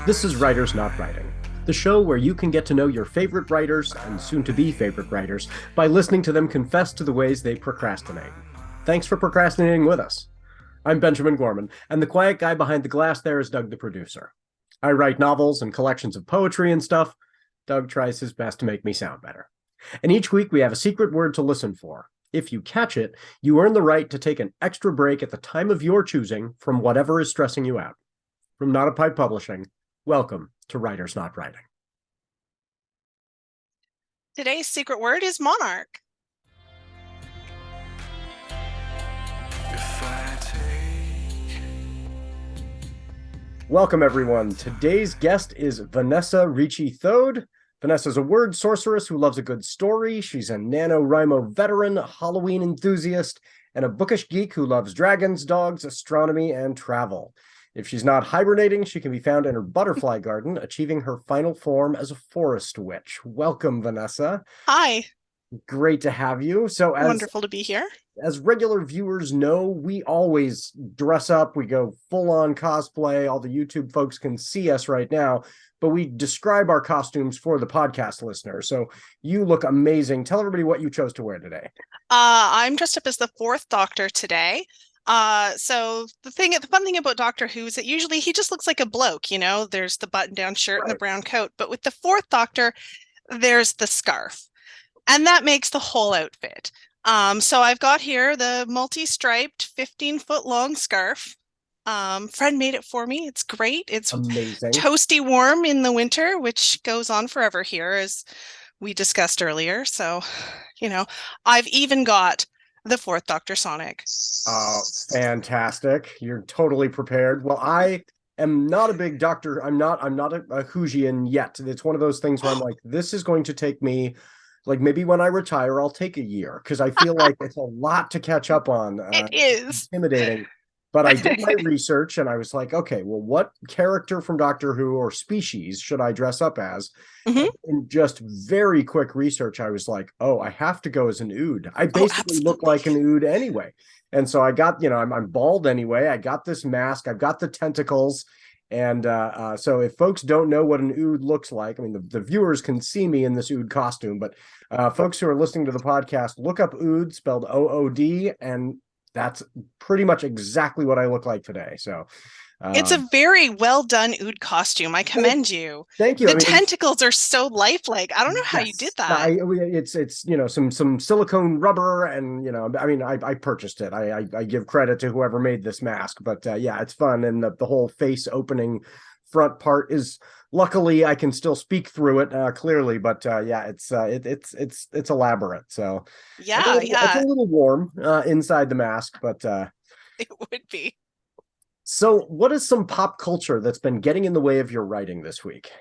This is Writers Not Writing, the show where you can get to know your favorite writers and soon-to-be favorite writers by listening to them confess to the ways they procrastinate. Thanks for procrastinating with us. I'm Benjamin Gorman, and the quiet guy behind the glass there is Doug the producer. I write novels and collections of poetry and stuff. Doug tries his best to make me sound better. And each week we have a secret word to listen for. If you catch it, you earn the right to take an extra break at the time of your choosing from whatever is stressing you out. From Not a Pipe Publishing, welcome to Writers Not Writing. Today's secret word is monarch. Welcome, everyone. Today's guest is Vanessa Ricci-Thode. Vanessa's a word sorceress who loves a good story. She's a NaNoWriMo veteran, a Halloween enthusiast, and a bookish geek who loves dragons, dogs, astronomy, and travel. If she's not hibernating, she can be found in her butterfly garden, achieving her final form as a forest witch. Welcome, Vanessa. Hi. Great to have you. So, wonderful to be here. As regular viewers know, we always dress up. We go full-on cosplay. All the YouTube folks can see us right now, but we describe our costumes for the podcast listener. So you look amazing. Tell everybody what you chose to wear today. I'm dressed up as the fourth Doctor today. So the fun thing about Doctor Who is that usually he just looks like a bloke, you know, there's the button-down shirt and the brown coat, but with the fourth Doctor, there's the scarf, and that makes the whole outfit. So I've got here the multi-striped 15-foot long scarf. Friend made it for me. It's great. It's amazing. Toasty warm in the winter, which goes on forever here, as we discussed earlier. So, you know, I've even got the fourth Dr. Sonic. Oh, fantastic. You're totally prepared. Well, I am not a big doctor. I'm not a Whoosian yet. It's one of those things where I'm like, this is going to take me, like, maybe when I retire, I'll take a year, because I feel like it's a lot to catch up on. It is intimidating. But I did my research and I was like, okay, well, what character from Doctor Who or species should I dress up as? Mm-hmm. In just very quick research, I was like, oh, I have to go as an Ood. I basically look like an Ood anyway. And so I got, you know, I'm bald anyway. I got this mask. I've got the tentacles. And so if folks don't know what an Ood looks like, I mean, the viewers can see me in this Ood costume, but folks who are listening to the podcast, look up Ood, spelled O-O-D, and that's pretty much exactly what I look like today. So it's a very well done Ood costume. I commend you. Thank you. The tentacles are so lifelike. I don't know how you did that. It's you know, some silicone rubber, and you know, I mean, I purchased it. I give credit to whoever made this mask, but yeah, it's fun, and the whole face opening front part is, luckily I can still speak through it clearly, but yeah, it's elaborate. So yeah, it's a little warm inside the mask, but it would be. So what is some pop culture that's been getting in the way of your writing this week?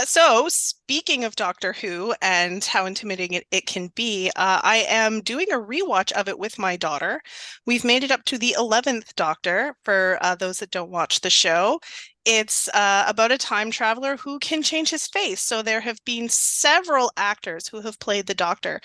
So speaking of Doctor Who and how intimidating it can be, I am doing a rewatch of it with my daughter. We've made it up to the 11th Doctor for those that don't watch the show. It's about a time traveler who can change his face. So there have been several actors who have played the Doctor.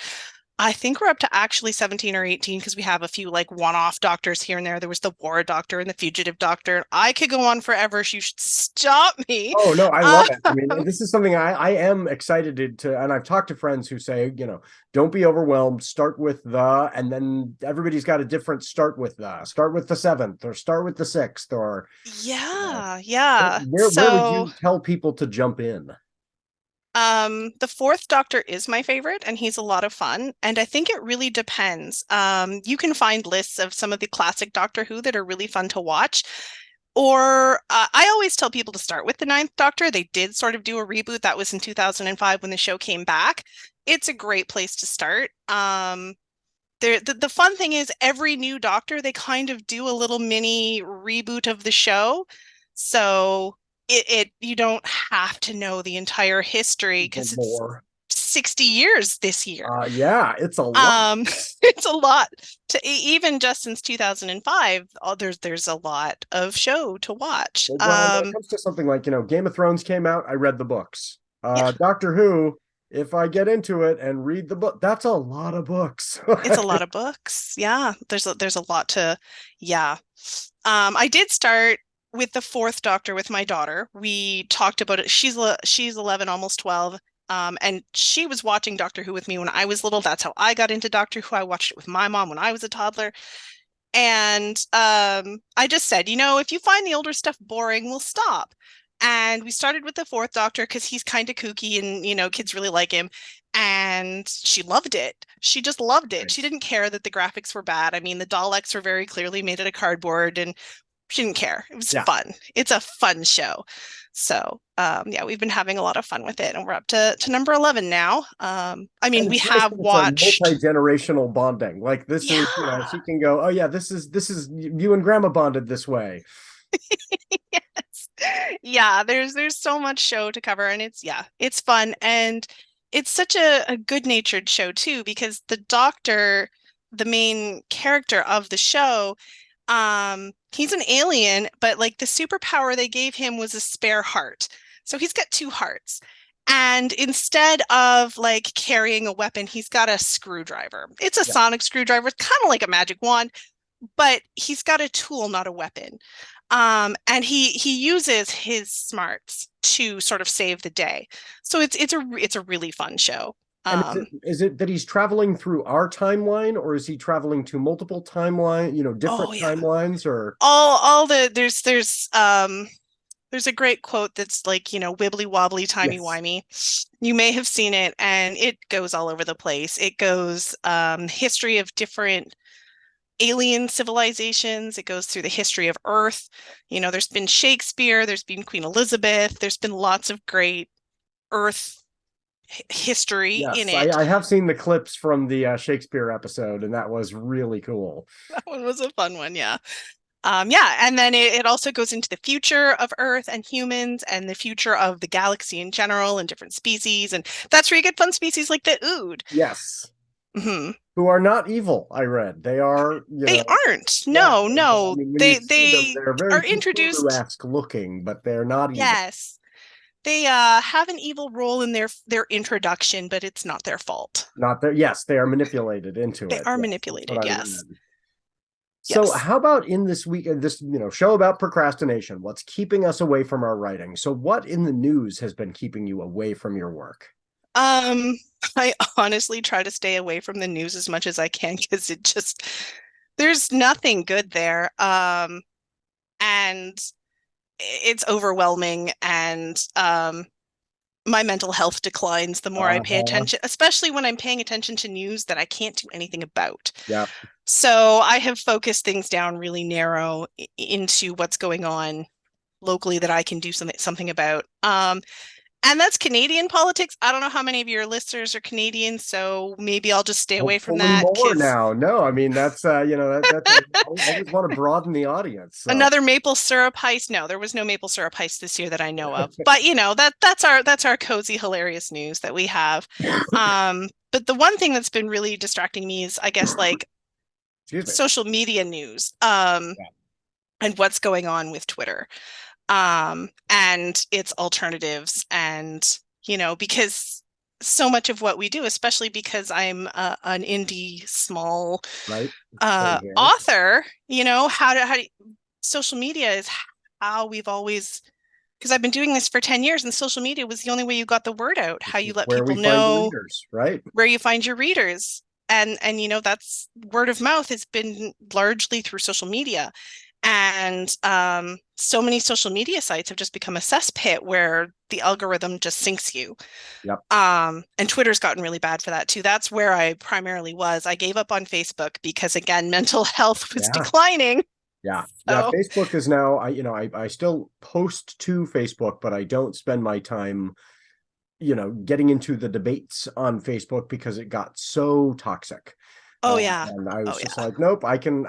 I think we're up to actually 17 or 18 because we have a few like one-off doctors here and there. There was the War Doctor and the Fugitive Doctor. I could go on forever. So you should stop me. Oh, no, I love it. I mean, this is something I am excited to, and I've talked to friends who say, you know, don't be overwhelmed. Start with the, and then everybody's got a different start with the 7th or start with the 6th or. Yeah. Where would you tell people to jump in? The fourth Doctor is my favorite, and he's a lot of fun. And I think it really depends. You can find lists of some of the classic Doctor Who that are really fun to watch. Or I always tell people to start with the 9th Doctor. They did sort of do a reboot. That was in 2005 when the show came back. It's a great place to start. The fun thing is every new Doctor, they kind of do a little mini reboot of the show. So you don't have to know the entire history because it's 60 years this year. Yeah, it's a lot. It's a lot to even just since 2005. There's a lot of show to watch. Well, when it comes to something like, you know, Game of Thrones came out, I read the books. Yeah. Doctor Who, if I get into it and read the book, that's a lot of books. It's a lot of books. Yeah, there's a lot to. Yeah, I did start with the fourth Doctor with my daughter. We talked about it. She's 11, almost 12. And she was watching Doctor Who with me when I was little. That's how I got into Doctor Who. I watched it with my mom when I was a toddler. And I just said, if you find the older stuff boring, we'll stop. And we started with the fourth Doctor because he's kind of kooky and, kids really like him. And she loved it. She just loved it. She Nice. didn't care that the graphics were bad. I mean, the Daleks were very clearly made out of cardboard and she didn't care. It was Yeah. fun. It's a fun show. So, yeah, we've been having a lot of fun with it, and we're up to number 11 now. I mean, And we it's nice have that it's a watched. multi-generational bonding. Like this Yeah. is, she can go, oh yeah, this is you and grandma bonded this way. Yes. Yeah, there's so much show to cover, and it's fun, and it's such a good-natured show too, because the Doctor, the main character of the show, he's an alien, but like the superpower they gave him was a spare heart. So he's got two hearts. And instead of like carrying a weapon, he's got a screwdriver. It's a Yeah. sonic screwdriver, it's kind of like a magic wand, but he's got a tool, not a weapon. And he uses his smarts to sort of save the day. So it's a really fun show. And Um, is it that he's traveling through our timeline, or is he traveling to multiple timeline, different oh yeah, timelines, or all the there's a great quote that's like, wibbly wobbly, timey yes. wimey. You may have seen it, and it goes all over the place. It goes history of different alien civilizations. It goes through the history of Earth. There's been Shakespeare, there's been Queen Elizabeth, there's been lots of great Earth history in Yes, it. I have seen the clips from the Shakespeare episode, and that was really cool. That one was a fun one, yeah. Yeah, and then it also goes into the future of Earth and humans and the future of the galaxy in general and different species. And that's where you get fun species like the Ood. Yes. Hmm. Who are not evil, I read. They are, They aren't. yeah. No, I no. mean, when you see them, They they're very are introduced. Cthulhu-esque looking, but they're not evil. Yes. They have an evil role in their introduction, but it's not their fault. Not there. Yes, they are manipulated into They it. are Yes, that's what manipulated, I yes. read. So, Yes. how about in this week, this show about procrastination? What's keeping us away from our writing? So, what in the news has been keeping you away from your work? Um, I honestly try to stay away from the news as much as I can because there's nothing good there. And it's overwhelming, and my mental health declines the more I pay Uh-huh. attention, especially when I'm paying attention to news that I can't do anything about. Yeah. So I have focused things down really narrow into what's going on locally that I can do something about. And that's Canadian politics. I don't know how many of your listeners are Canadian, so maybe I'll just stay away from Hopefully that more because now. No, I mean that's that's I always want to broaden the audience. So another maple syrup heist. No, there was no maple syrup heist this year that I know of. But that's our cozy, hilarious news that we have. But the one thing that's been really distracting me is, I guess, like excuse me. social media news, Yeah. and what's going on with Twitter, and its alternatives, and because so much of what we do, especially because I'm an indie small Right. Same here. author, social media is how we've always, because I've been doing this for 10 years, and social media was the only way you got the word out, how This you is let where we people find know readers, right? where you find your readers. And that's word of mouth has been largely through social media. And so many social media sites have just become a cesspit where the algorithm just sinks you. Yep. And Twitter's gotten really bad for that too. That's where I primarily was. I gave up on Facebook because, again, mental health was Yeah. declining. Yeah. Yeah. So, Facebook is now, I still post to Facebook, but I don't spend my time, getting into the debates on Facebook because it got so toxic. oh yeah. And I Oh was just yeah. like, nope, I can,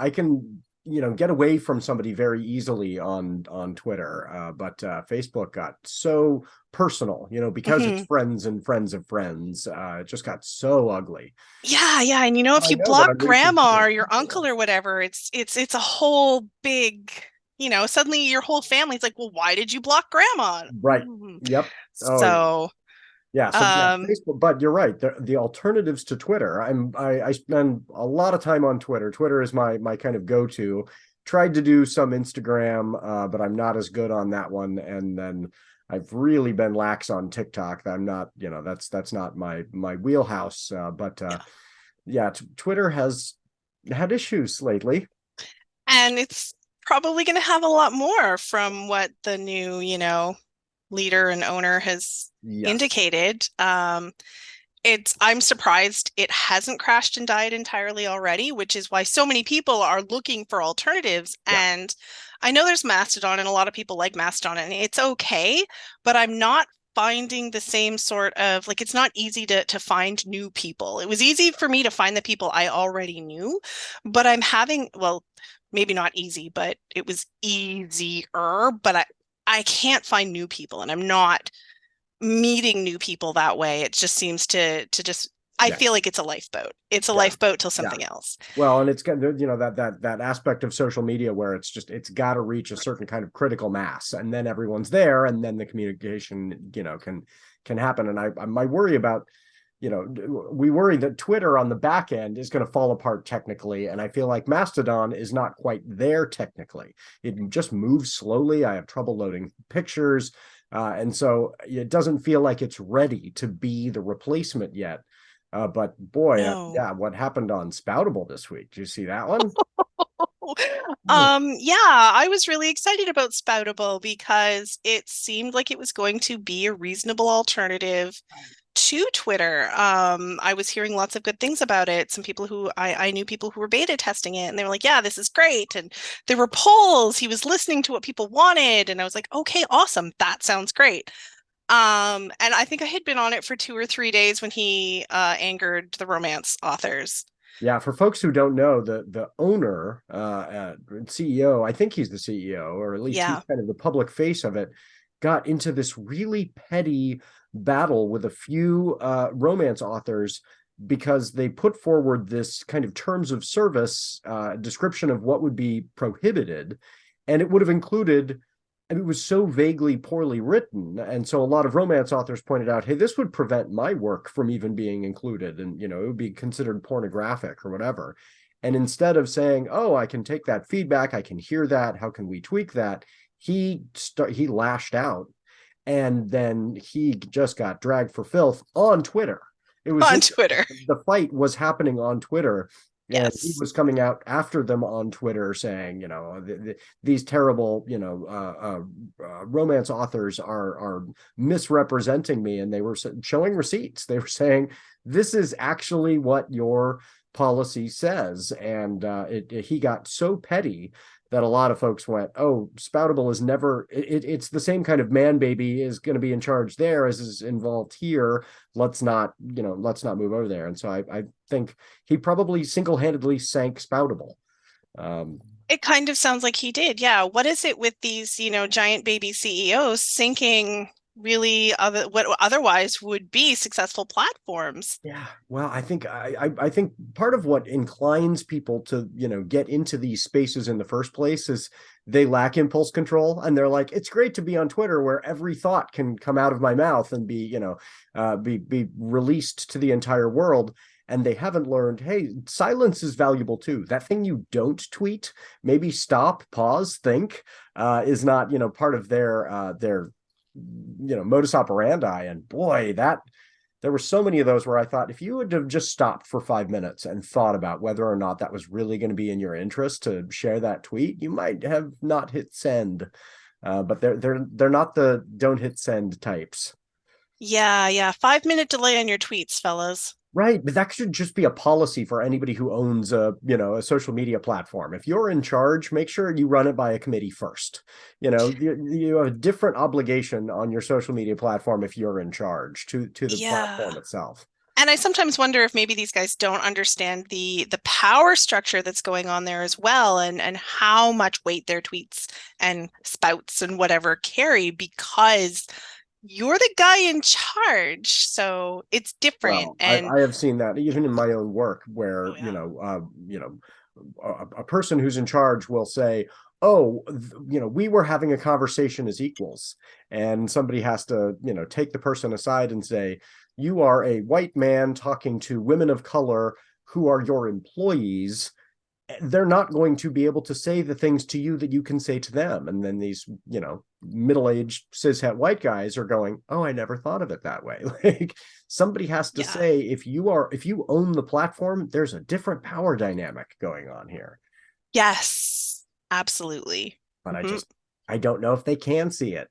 get away from somebody very easily on Twitter. But Facebook got so personal, because it's Hmm. friends and friends of friends. It just got so ugly. Yeah, yeah. And I if you know, but block I'm reaching grandma for or your uncle people. or whatever, it's a whole big, suddenly your whole family's like, well, why did you block grandma? Right. Mhm. Yep. Oh, yeah. So, Yeah, so yeah, um, Facebook, but you're right. The alternatives to Twitter. I spend a lot of time on Twitter. Twitter is my kind of go-to. tried to do some Instagram, but I'm not as good on that one. And then I've really been lax on TikTok. I'm not, that's not my wheelhouse. But yeah, Twitter has had issues lately. And it's probably going to have a lot more from what the new, leader and owner has Yes. indicated. I'm surprised it hasn't crashed and died entirely already, which is why so many people are looking for alternatives. Yeah. And I know there's Mastodon, and a lot of people like Mastodon, and it's okay, but I'm not finding the same sort of like it's not easy to find new people. It was easy for me to find the people I already knew, but I'm having, well, maybe not easy, but it was easier, but I can't find new people, and I'm not meeting new people that way. It just seems to just I Yeah. feel like it's a lifeboat. It's a Yeah. lifeboat till Yeah. something else. Well, and it's got that aspect of social media where it's got to reach a certain kind of critical mass, and then everyone's there, and then the communication can happen. And my worry about we worry that Twitter on the back end is going to fall apart technically, and I feel like Mastodon is not quite there technically. It just moves slowly. I have trouble loading pictures, and so it doesn't feel like it's ready to be the replacement yet. But boy, No. yeah, what happened on Spoutable this week? Did you see that one? Yeah, I was really excited about Spoutable because it seemed like it was going to be a reasonable alternative to Twitter. I was hearing lots of good things about it. Some people who I knew people who were beta testing it, and they were like, yeah, this is great. And there were polls. He was listening to what people wanted. And I was like, okay, awesome. That sounds great. And I think I had been on it for 2 or 3 days when he angered the romance authors. Yeah, for folks who don't know, the owner, CEO, I think he's the CEO, or at least he's Yeah. kind of the public face of it, got into this really petty battle with a few romance authors because they put forward this kind of terms of service description of what would be prohibited, and it would have included. And it was so vaguely poorly written. And so a lot of romance authors pointed out, hey, this would prevent my work from even being included. And, it would be considered pornographic or whatever. And instead of saying, oh, I can take that feedback, I can hear that, how can we tweak that? He lashed out, and then he just got dragged for filth on Twitter. It was On Twitter. the fight was happening on Twitter, and he Yes. was coming out after them on Twitter saying, these terrible, romance authors are misrepresenting me, and they were showing receipts. They were saying this is actually what your policy says, and he got so petty that a lot of folks went, oh, Spoutable is never, it's the same kind of man baby is going to be in charge there as is involved here. Let's not move over there. And so I think he probably single-handedly sank Spoutable. Um, It kind of sounds like he did. Yeah. What is it with these, giant baby CEOs sinking really what otherwise would be successful platforms? Yeah, well, I think part of what inclines people to get into these spaces in the first place is they lack impulse control, and they're like, it's great to be on Twitter where every thought can come out of my mouth and be be released to the entire world. And they haven't learned, hey, silence is valuable too. That thing you don't tweet, maybe stop, pause, think, is not part of their modus operandi. And boy, that there were so many of those where I thought if you would have just stopped for 5 minutes and thought about whether or not that was really going to be in your interest to share that tweet, you might have not hit send. But they're not the don't hit send types. Yeah, yeah. 5 minute delay on your tweets, fellas. Right, but that should just be a policy for anybody who owns a social media platform. If you're in charge, make sure you run it by a committee first. You have a different obligation on your social media platform if you're in charge to the Yeah. platform itself. And I sometimes wonder if maybe these guys don't understand the power structure that's going on there as well, and how much weight their tweets and spouts and whatever carry because you're the guy in charge. So it's different. Well, And I have seen that even in my own work where, oh yeah. a person who's in charge will say, oh, we were having a conversation as equals. And somebody has to, take the person aside and say, you are a white man talking to women of color who are your employees. they're not going to be able to say the things to you that you can say to them. And then these, middle-aged cishet white guys are going, oh, I never thought of it that way. Like, somebody has to Yeah. say, if you own the platform, there's a different power dynamic going on here. Yes, absolutely. But Mhm. I don't know if they can see it.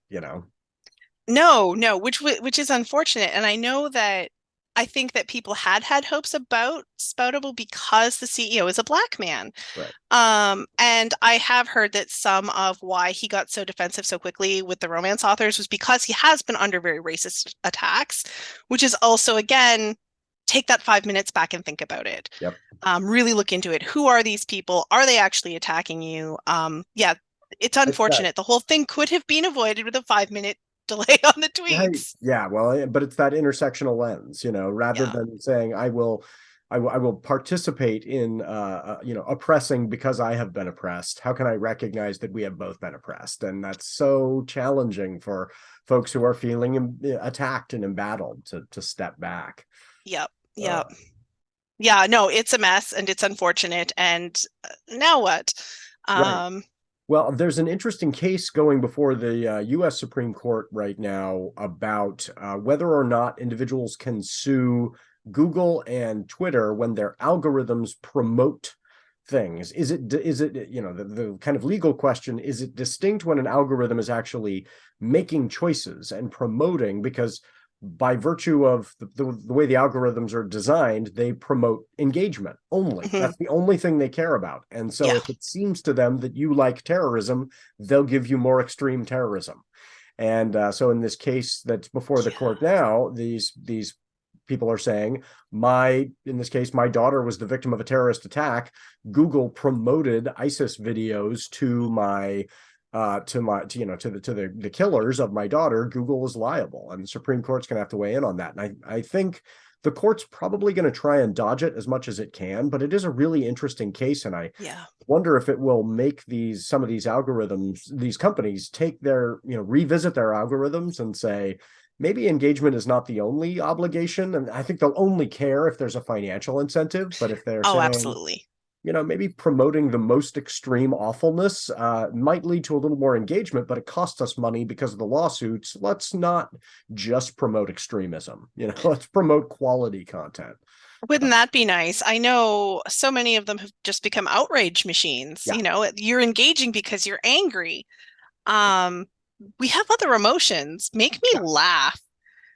No, no, which is unfortunate. And I know that I think that people had hopes about Spoutable because the CEO is a black man. Right. And I have heard that some of why he got so defensive so quickly with the romance authors was because he has been under very racist attacks, which is also, again, take that 5 minutes back and think about it. Yep. Really look into it. Who are these people? Are they actually attacking you? Yeah, it's It's that. unfortunate. The whole thing could have been avoided with a 5 minute delay on the Right. tweets. Yeah. Well, but it's that intersectional lens, rather Yeah. than saying I will participate in, oppressing because I have been oppressed. How can I recognize that we have both been oppressed? And that's so challenging for folks who are feeling attacked and embattled to step back. Yep. Uh, Yep. Yeah, no, it's a mess and it's unfortunate. And now what? right. Um, Well, there's an interesting case going before the U.S. Supreme Court right now about whether or not individuals can sue Google and Twitter when their algorithms promote things. Is it the kind of legal question, is it distinct when an algorithm is actually making choices and promoting? Because by virtue of the way the algorithms are designed, they promote engagement only. mhm. That's the only thing they care about. And so Yeah. if it seems to them that you like terrorism, they'll give you more extreme terrorism. And so in this case that's before the Yeah. court now, these people are saying, in this case, my daughter was the victim of a terrorist attack. Google promoted ISIS videos to the killers of my daughter. Google was liable, and the Supreme Court's going to have to weigh in on that. And I think the court's probably going to try and dodge it as much as it can, but it is a really interesting case, and I Yeah. wonder if it will make some of these these companies revisit their algorithms and say, maybe engagement is not the only obligation. And I think they'll only care if there's a financial incentive. But if they're Oh, saying, absolutely. maybe promoting the most extreme awfulness might lead to a little more engagement, but it costs us money because of the lawsuits. Let's not just promote extremism. Let's promote quality content. Wouldn't that be nice? I know so many of them have just become outrage machines. Yeah. You're engaging because you're angry. Um, we have other emotions. Make me Yeah. laugh.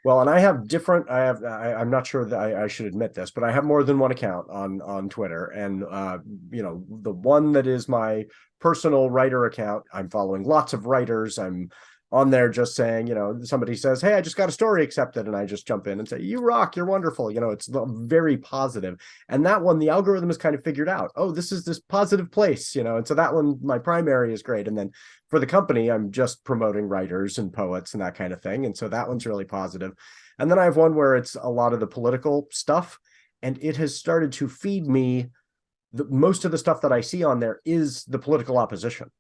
Well, and I'm not sure that I should admit this, but I have more than one account on Twitter. And, the one that is my personal writer account, I'm following lots of writers. I'm on there just saying, somebody says, hey, I just got a story accepted. And I just jump in and say, you rock, you're wonderful. It's very positive. And that one, the algorithm has kind of figured out, oh, this is this positive place, and so that one, my primary is great. And then for the company, I'm just promoting writers and poets and that kind of thing. And so that one's really positive. And then I have one where it's a lot of the political stuff, and it has started to feed me. Most of the stuff that I see on there is the political opposition.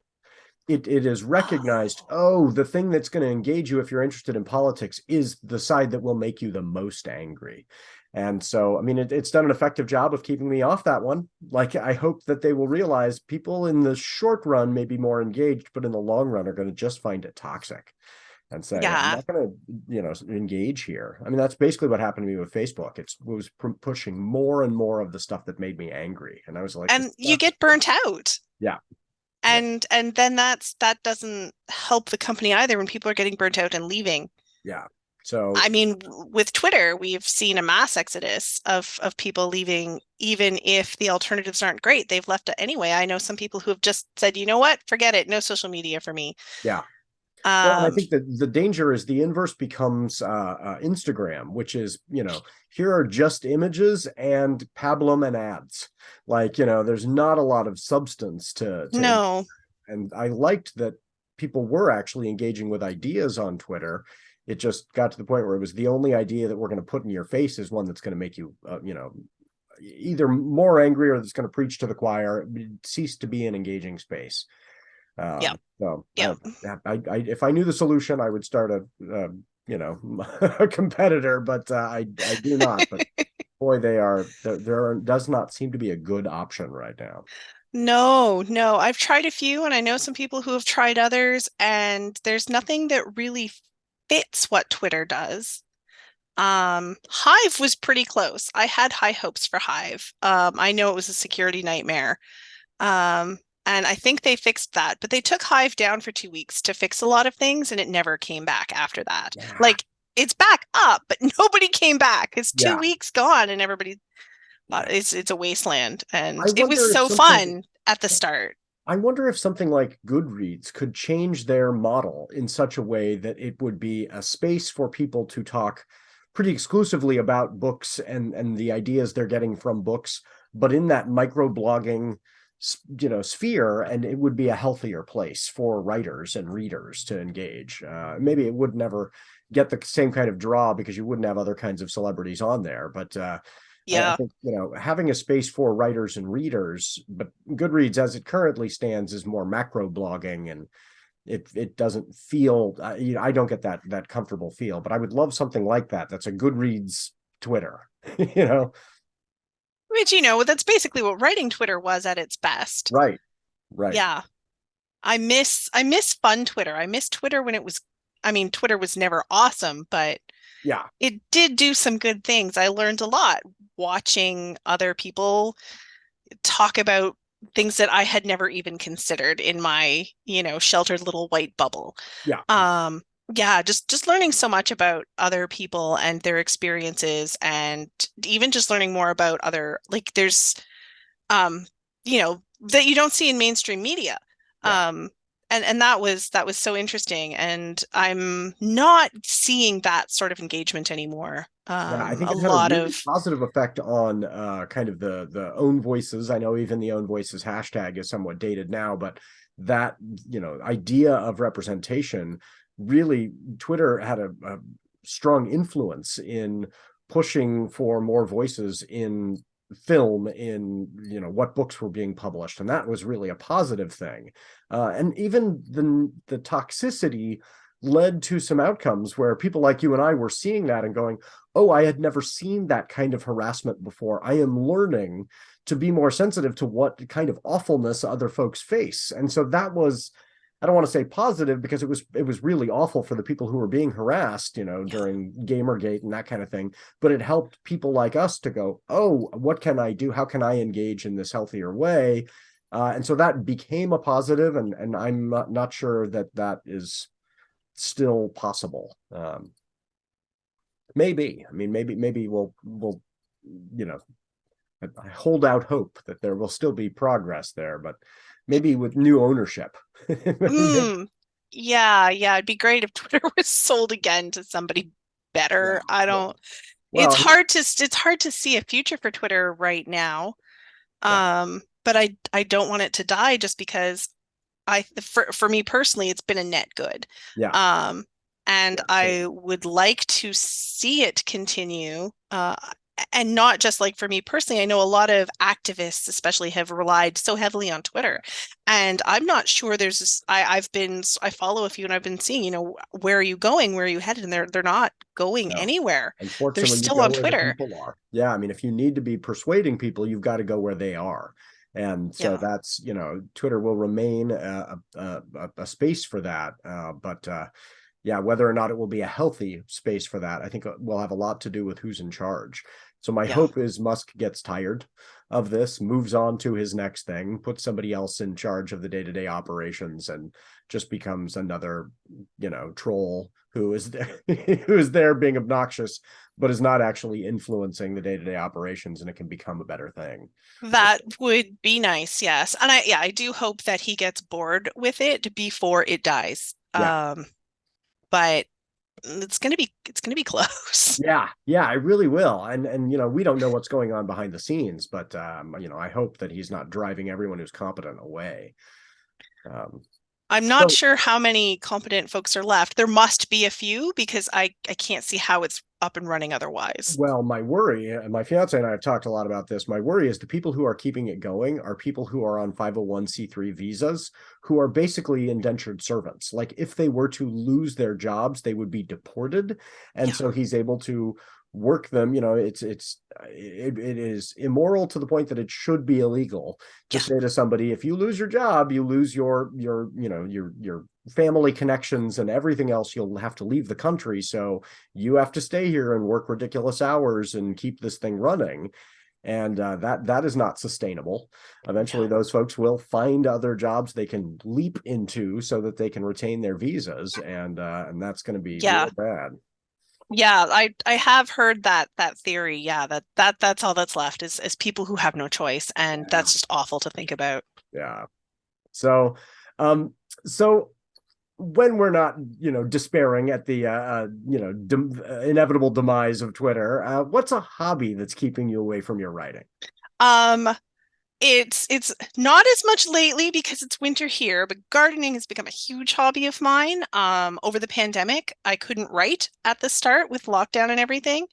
It is recognized, Oh, oh, the thing that's going to engage you if you're interested in politics is the side that will make you the most angry. And so, I mean, it's done an effective job of keeping me off that one. Like, I hope that they will realize people in the short run may be more engaged, but in the long run are going to just find it toxic and say, I'm yeah. not going to, engage here. I mean, that's basically what happened to me with Facebook. It was pushing more and more of the stuff that made me angry. And I was like, And you get burnt out. yeah, yeah, And then that doesn't help the company either when people are getting burnt out and leaving. yeah. So, I mean, with Twitter, we've seen a mass exodus of people leaving, even if the alternatives aren't great. They've left it anyway. I know some people who have just said, you know what, forget it, no social media for me. yeah. Well, and I Um, think that the danger is the inverse becomes Instagram, which is, here are just images and pablum and ads. Like, there's not a lot of substance to. no, And I liked that people were actually engaging with ideas on Twitter. It just got to the point where it was the only idea that we're going to put in your face is one that's going to make you, either more angry or that's going to preach to the choir. It ceased to be an engaging space. yeah, So yeah. if I knew the solution, I would start a competitor, but I do not. But boy, there does not seem to be a good option right now. No, I've tried a few and I know some people who have tried others, and there's nothing that really fits what Twitter does. Hive was pretty close. I had high hopes for Hive. I know it was a security nightmare. Um, and I think they fixed that, but they took Hive down for 2 weeks to fix a lot of things, and it never came back after that. Yeah. Like it's back up, but nobody came back. It's two Yeah. weeks gone, and everybody thought Yeah. it's a wasteland. I And it was wonder if so something fun at the start. I wonder if something like Goodreads could change their model in such a way that it would be a space for people to talk pretty exclusively about books and the ideas they're getting from books, but in that microblogging, sphere, and it would be a healthier place for writers and readers to engage. Maybe it would never get the same kind of draw because you wouldn't have other kinds of celebrities on there, but I Yeah. think, having a space for writers and readers, but Goodreads as it currently stands is more macro blogging, and it doesn't feel, I don't get that comfortable feel, but I would love something like that. That's a Goodreads Twitter, you know? Which, that's basically what writing Twitter was at its best. Right, right. Yeah. I miss fun Twitter. I miss Twitter when it was, I mean, Twitter was never awesome, but Yeah, it did do some good things. I learned a lot watching other people talk about things that I had never even considered in my, sheltered little white bubble. yeah, Um, yeah, just learning so much about other people and their experiences, and even just learning more about other, like there's um, that you don't see in mainstream media. yeah. Um, and that was so interesting, and I'm not seeing that sort of engagement anymore. Yeah, I think A it had a lot really of positive effect on kind of the own voices. I know even the own voices hashtag is somewhat dated now, but that, idea of representation, really Twitter had a strong influence in pushing for more voices in film, in what books were being published, and that was really a positive thing. And even the toxicity led to some outcomes where people like you and I were seeing that and going, oh, I had never seen that kind of harassment before. I am learning to be more sensitive to what kind of awfulness other folks face. And so that was, I don't want to say positive, because it was really awful for the people who were being harassed, yeah, during Gamergate and that kind of thing. But it helped people like us to go, oh, what can I do? How can I engage in this healthier way? And so that became a positive, and I'm not sure that is still possible. Maybe. I mean, maybe we'll you know I hold out hope that there will still be progress there, but maybe with new ownership. mm, yeah. It'd be great if Twitter was sold again to somebody Yeah, better. I yeah. don't. It's Well, hard to see a future for Twitter right now. yeah, But I don't want it to die just because for me personally, it's been a net good. yeah, Um, and yeah. I would like to see it continue. And not just like for me personally, I know a lot of activists, especially, have relied so heavily on Twitter. And I'm not sure there's this, I follow a few and I've been seeing, where are you going? Where are you headed? And they're not going No. anywhere. They're Unfortunately, you still go on where the Twitter. people are. Yeah, I mean, if you need to be persuading people, you've got to go where they are. And so Yeah. that's, Twitter will remain a space for that. But yeah, whether or not it will be a healthy space for that, I think will have a lot to do with who's in charge. So my Yeah. hope is Musk gets tired of this, moves on to his next thing, puts somebody else in charge of the day-to-day operations, and just becomes another, troll who is there, who is there being obnoxious, but is not actually influencing the day-to-day operations, and it can become a better thing. That would be nice, yes. And I do hope that he gets bored with it before it dies. Yeah. But it's gonna be close. Yeah, I really will. And we don't know what's going on behind the scenes, but I hope that he's not driving everyone who's competent away. Um, I'm not so sure how many competent folks are left. There must be a few because I can't see how it's up and running otherwise. Well, my worry, and my fiance and I have talked a lot about this. My worry is the people who are keeping it going are people who are on 501c3 visas, who are basically indentured servants. Like if they were to lose their jobs, they would be deported. And Yeah. so he's able to work them. It is immoral to the point that it should be illegal to Yeah. say to somebody, if you lose your job, you lose your family connections and everything else. You'll have to leave the country, so you have to stay here and work ridiculous hours and keep this thing running. And that is not sustainable. Eventually, Yeah. those folks will find other jobs they can leap into so that they can retain their visas, and that's going to be Yeah. real bad. Yeah, I have heard that theory. Yeah, that's all that's left is people who have no choice, and Yeah. that's just awful to think about. Yeah. So, um, so when we're not, despairing at the, inevitable demise of Twitter, what's a hobby that's keeping you away from your writing? Um, it's not as much lately because it's winter here, but gardening has become a huge hobby of mine. Over the pandemic, I couldn't write at the start with lockdown and everything.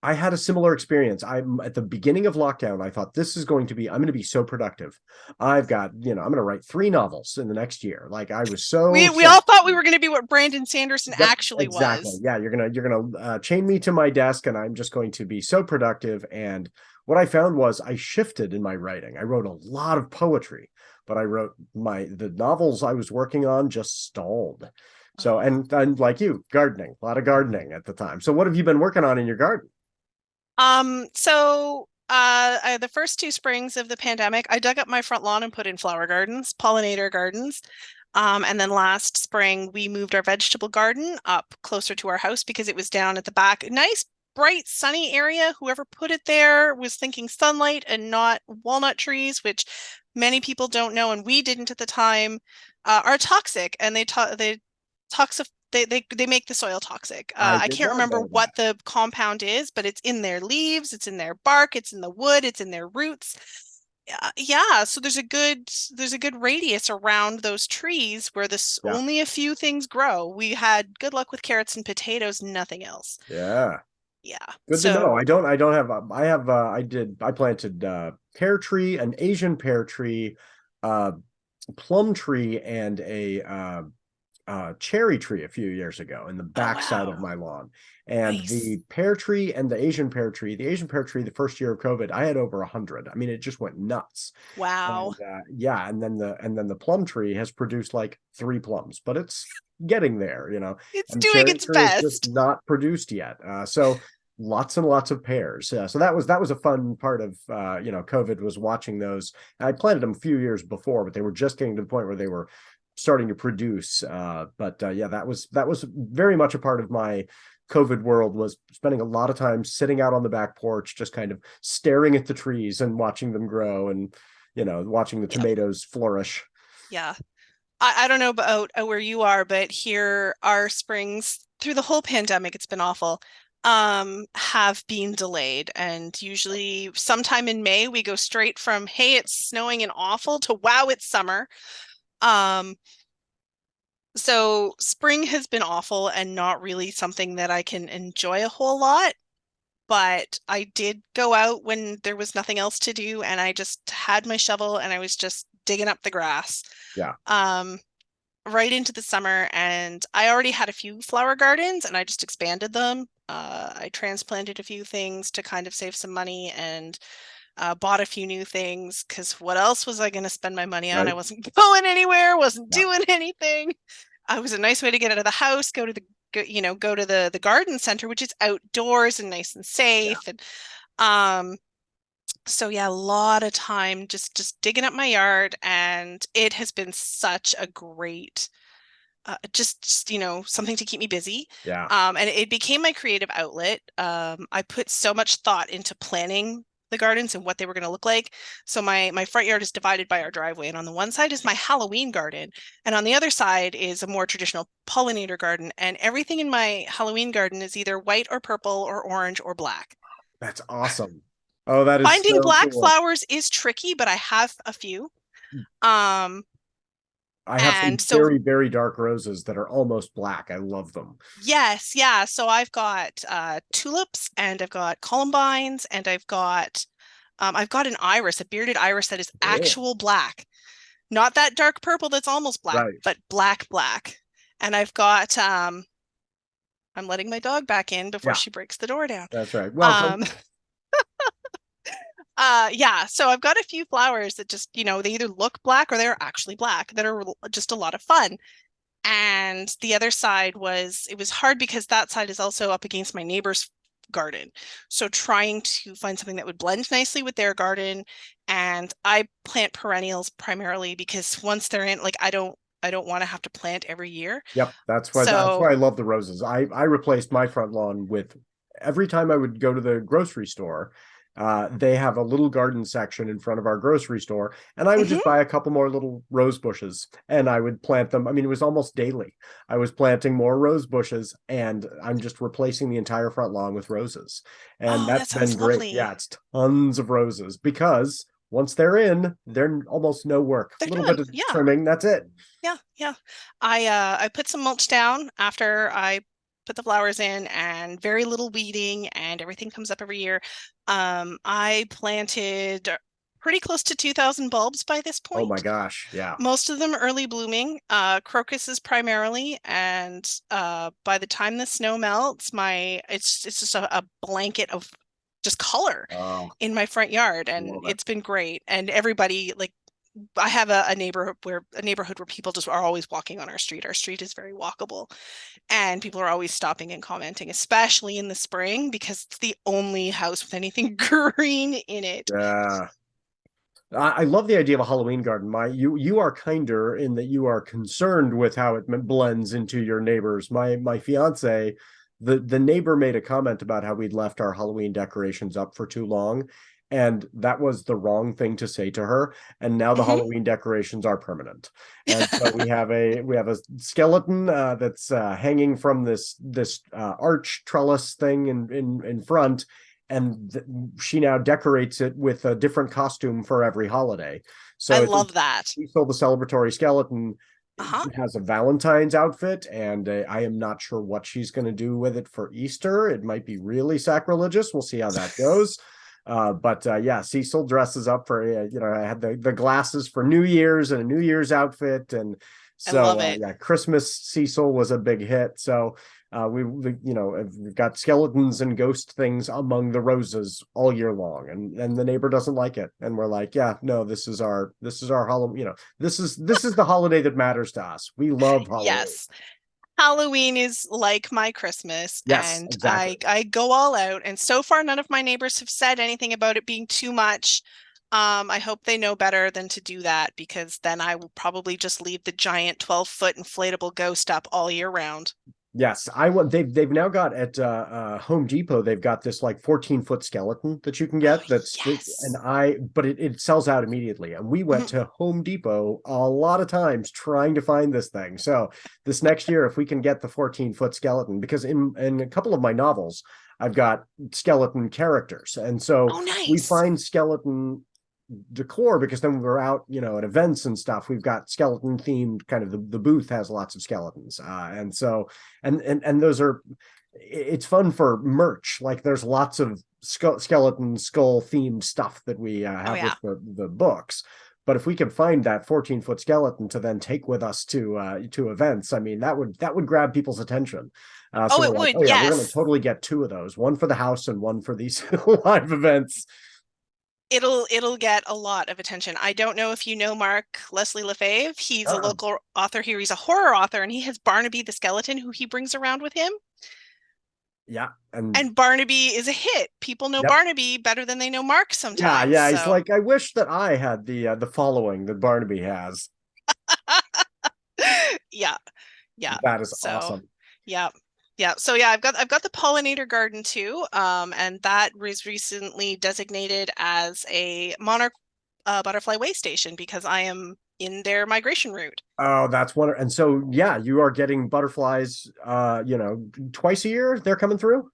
I had a similar experience. I'm at the beginning of lockdown. I thought I'm going to be so productive. I've got, I'm going to write 3 novels in the next year. Like I was so We set. all thought we were going to be what Brandon Sanderson Yep, actually exactly. was. Yeah, you're gonna chain me to my desk, and I'm just going to be so productive. And what I found was I shifted in my writing. I wrote a lot of poetry, but the novels I was working on just stalled. So, Oh. and like you, gardening, a lot of gardening at the time. So, what have you been working on in your garden? The first 2 springs of the pandemic, I dug up my front lawn and put in flower gardens, pollinator gardens. And then last spring, we moved our vegetable garden up closer to our house because it was down at the back. Nice, bright, sunny area. Whoever put it there was thinking sunlight and not walnut trees, which many people don't know, and we didn't at the time, are toxic, and they toxic they make the soil toxic. I I did can't not remember know what that. the compound is, but it's in their leaves, it's in their bark, it's in the wood, it's in their roots. Yeah, so there's a good radius around those trees where this Yeah, only a few things grow. We had good luck with carrots and potatoes, nothing else. yeah. Yeah. Good to know. So, I don't have, I planted pear tree, an Asian pear tree, uh, plum tree, and a cherry tree a few years ago in the oh backside of wow. my lawn. And Nice. the pear tree and the Asian pear tree, the first year of COVID, I had over 100. I mean, it just went nuts. Wow. And yeah, and then the plum tree has produced like 3 plums, but it's getting there. It's And the doing cherry its tree is just best. not produced yet. So lots and lots of pears. So that was a fun part of COVID, was watching those. I planted them a few years before, but they were just getting to the point where they were starting to produce. But yeah, that was very much a part of my COVID world, was spending a lot of time sitting out on the back porch, just kind of staring at the trees and watching them grow, and watching the Yep. tomatoes flourish. Yeah. I don't know about where you are, but here our springs through the whole pandemic, it's been awful. Have been delayed, and usually sometime in May we go straight from hey, it's snowing and awful to wow, it's summer. Um, so spring has been awful and not really something that I can enjoy a whole lot, but I did go out when there was nothing else to do, and I just had my shovel and I was just digging up the grass. Yeah, Um, right into the summer, and I already had a few flower gardens and I just expanded them. I transplanted a few things to kind of save some money, and bought a few new things because what else was I going to spend my money on? I right. wasn't going anywhere, wasn't Yeah, doing anything. It was a nice way to get out of the house, go to the garden center, which is outdoors and nice and yeah, safe. And um, so yeah, a lot of time just digging up my yard, and it has been such a great just something to keep me busy. yeah. And it became my creative outlet. I put so much thought into planning the gardens and what they were going to look like. So my front yard is divided by our driveway, and on the one side is my Halloween garden, and on the other side is a more traditional pollinator garden. And everything in my Halloween garden is either white or purple or orange or black. That's awesome. Oh, that is Finding so black cool. flowers is tricky, but I have a few. Um, I have some and so very, very dark roses that are almost black. I love them. Yes, yeah. So I've got tulips, and I've got columbines, and I've got an iris, a bearded iris that is Oh, actual black. Not that dark purple that's almost black, right. but black black. And I've got I'm letting my dog back in before Yeah, she breaks the door down. that's right. Welcome. Um, yeah, so I've got a few flowers that just, they either look black or they're actually black that are just a lot of fun. And the other side it was hard because that side is also up against my neighbor's garden. So trying to find something that would blend nicely with their garden. And I plant perennials primarily because once they're in, like I don't want to have to plant every year. Yep, that's So, why I love the roses. I replaced my front lawn with every time I would go to the grocery store. They have a little garden section in front of our grocery store, and I would just mhm. buy a couple more little rose bushes and I would plant them. I mean, it was almost daily. I was planting more rose bushes, and I'm just replacing the entire front lawn with roses. And Oh, that's that been sounds great. Yeah, lovely. it's tons of roses because once they're in, they're almost no work. A They're little done. bit of Yeah. trimming, that's it. Yeah, yeah. I put some mulch down after I put the flowers in and very little weeding and everything comes up every year. I planted pretty close to 2,000 bulbs by this Oh my point. gosh. Yeah. Most of them early blooming, crocuses primarily, and by the time the snow melts, it's just a blanket of just color Oh, in my front yard, and love it. it's been great. And everybody like I have a neighborhood where people just are always walking on our street. Our street is very walkable, and people are always stopping and commenting, especially in the spring because it's the only house with anything green in it. Yeah. I love the idea of a Halloween garden. You are kinder in that you are concerned with how it blends into your neighbors. My fiance, the neighbor made a comment about how we'd left our Halloween decorations up for too long, and that was the wrong thing to say to her. And now the Hmm. Halloween decorations are permanent. And so we have a skeleton that's hanging from this arch trellis thing in front, and she now decorates it with a different costume for every holiday. I So it's love that. we sold the celebratory skeleton. Uh-huh. It has a Valentine's outfit, and I am not sure what she's going to do with it for Easter. It might be really sacrilegious. We'll see how that goes. But yeah, Cecil dresses up for I had the glasses for New Year's and a New Year's outfit, and I so love it. yeah, Christmas Cecil was a big hit. So we've got skeletons and ghost things among the roses all year long, and the neighbor doesn't like it, and we're like, yeah, no, this is our Halloween. This is the holiday that matters to us. We love Halloween. Yes. Halloween is like my Christmas, Yes, and exactly. I go all out. And so far, none of my neighbors have said anything about it being too much. I hope they know better than to do that because then I will probably just leave the giant 12-foot inflatable ghost up all year round. Yes, I want. They've now got at Home Depot. They've got this like 14-foot skeleton that you can Oh, get. And yes. but it sells out immediately. And we went Mhm. to Home Depot a lot of times trying to find this thing. So this next year, if we can get the 14-foot skeleton, because in a couple of my novels, I've got skeleton characters, and so Oh, we nice. find skeleton decor because then we're out at events and stuff. We've got skeleton themed kind of the booth has lots of skeletons, and so and those are it's fun for merch. Like there's lots of skeleton skull themed stuff that we Oh, have yeah. with the books. But if we can find that 14-foot skeleton to then take with us to events, I mean that would grab people's attention. So Oh, we're it like, would. oh yeah, we're going to Yes. totally get two of those, one for the house and one for these live events. It'll get a lot of attention. I don't know if you know Mark Leslie Lefebvre. He's a Uh-uh. local author here. He's a horror author, and he has Barnaby the skeleton, who he brings around with him. Yeah, and And Barnaby is a hit. People know yep. Barnaby better than they know Mark Yeah, sometimes. yeah. He's So, like, I wish that I had the following that Barnaby has. yeah, yeah. That is So, awesome. yeah. Yeah. So yeah, I've got the pollinator garden too. And that was recently designated as a monarch butterfly way station because I am in their migration route. Oh, that's one. And so, yeah, you are getting butterflies, twice a year. They're coming through.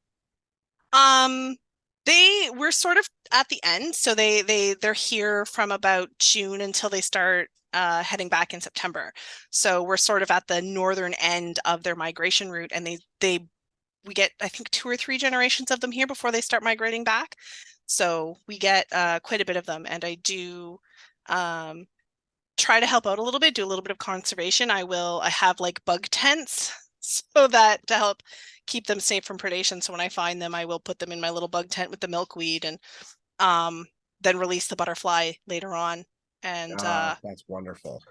Um, they were sort of at the end, so they're here from about June until they start heading back in September. So we're sort of at the northern end of their migration route, and they we get I think two or three generations of them here before they start migrating back. So we get quite a bit of them, and I do try to help out a little bit, do a little bit of conservation. I have like bug tents so that to help keep them safe from predation. So when I find them, I will put them in my little bug tent with the milkweed and um, then release the butterfly later on. And That's wonderful.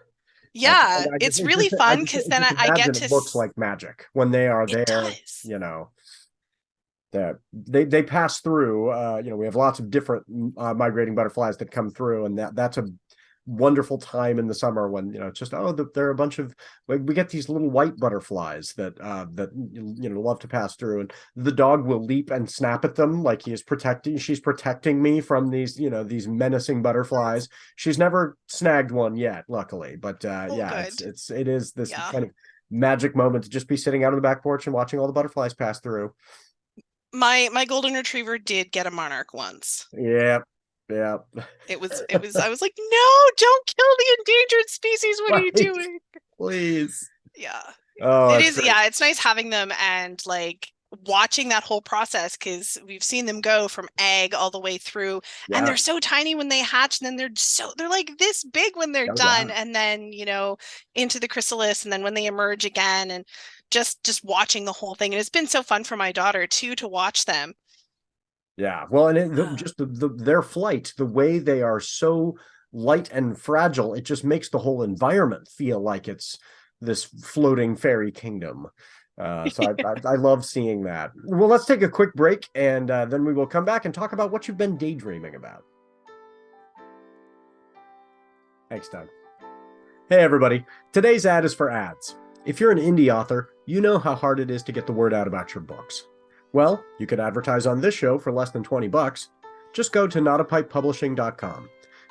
yeah, And it's really fun because I then just I get imagine it to, looks like magic when they are it there, does. you know, that they pass through. We have lots of different migrating butterflies that come through, and that's a wonderful time in the summer when it's just there are a bunch of we get these little white butterflies that love to pass through, and the dog will leap and snap at them like she's protecting me from these menacing butterflies. She's never snagged one yet, luckily, but Oh, yeah, good. it is this Yeah. kind of magic moment to just be sitting out on the back porch and watching all the butterflies pass through. My golden retriever did get a monarch once. Yeah, yeah. It was I was like, "No, don't kill the endangered species. What are you Right, doing?" please. Yeah. Oh, It that's is, great. yeah, it's nice having them and like watching that whole process because we've seen them go from egg all the way through and they're Yeah. so tiny when they hatch and then they're like this big when they're Oh, done yeah. and then, into the chrysalis and then when they emerge again and just watching the whole thing. And it's been so fun for my daughter too to watch them. Yeah. Well, and Uh, just their flight, the way they are so light and fragile, it just makes the whole environment feel like it's this floating fairy kingdom. So I love seeing that. Well, let's take a quick break, and then we will come back and talk about what you've been daydreaming about. Thanks, Doug. Hey, everybody. Today's ad is for ads. If you're an indie author, you know how hard it is to get the word out about your books. Well, you could advertise on this show for less than 20 bucks. Just go to notapikepublishing.com.